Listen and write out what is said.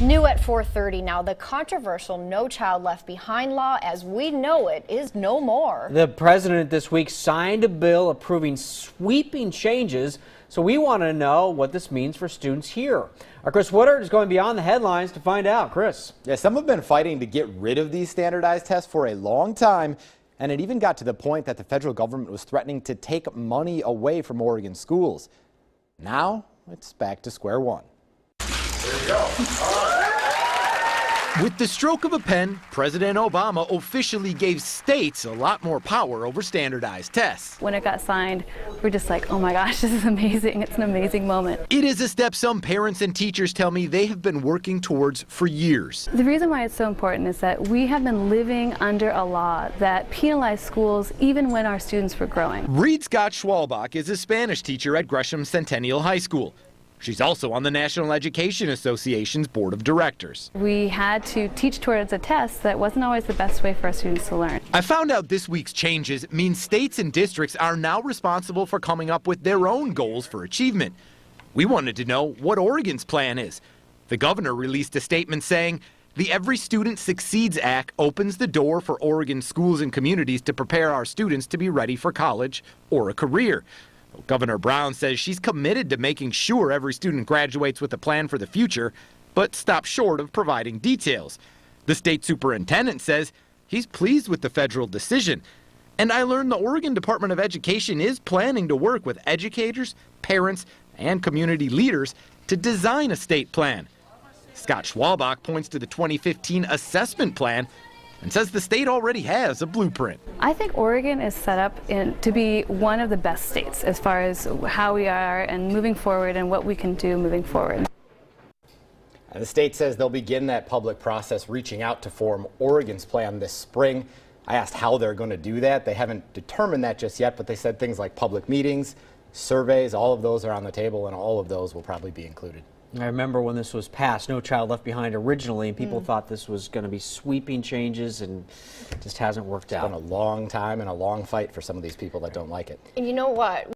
New at 4:30 now, the controversial No Child Left Behind law as we know it is no more. The president this week signed a bill approving sweeping changes, so we want to know what this means for students here. Our Chris Woodard is going beyond the headlines to find out. Chris. Yeah, some have been fighting to get rid of these standardized tests for a long time, and it even got to the point that the federal government was threatening to take money away from Oregon schools. Now it's back to square one. There you go. With the stroke of a pen, President Obama officially gave states a lot more power over standardized tests. When it got signed, we're just like, oh my gosh, this is amazing. It's an amazing moment. It is a step some parents and teachers tell me they have been working towards for years. The reason why it's so important is that we have been living under a law that penalized schools even when our students were growing. Reed Scott Schwalbach is a Spanish teacher at Gresham Centennial High School. She's also on the National Education Association's board of directors. We had to teach towards a test that wasn't always the best way for our students to learn. I found out this week's changes mean states and districts are now responsible for coming up with their own goals for achievement. We wanted to know what Oregon's plan is. The governor released a statement saying, the Every Student Succeeds Act opens the door for Oregon schools and communities to prepare our students to be ready for college or a career. Governor Brown says she's committed to making sure every student graduates with a plan for the future, but stops short of providing details. The state superintendent says he's pleased with the federal decision. And I learned the Oregon Department of Education is planning to work with educators, parents, and community leaders to design a state plan. Scott Schwalbach points to the 2015 assessment plan and says the state already has a blueprint. I think Oregon is set up to be one of the best states as far as how we are and moving forward and what we can do moving forward. And the state says they'll begin that public process reaching out to form Oregon's plan this spring. I asked how they're going to do that. They haven't determined that just yet, but they said things like public meetings, surveys, all of those are on the table, and all of those will probably be included. I remember when this was passed, No Child Left Behind originally, and people thought this was going to be sweeping changes, and it just hasn't worked out. It's been a long time and a long fight for some of these people that don't like it. And you know what?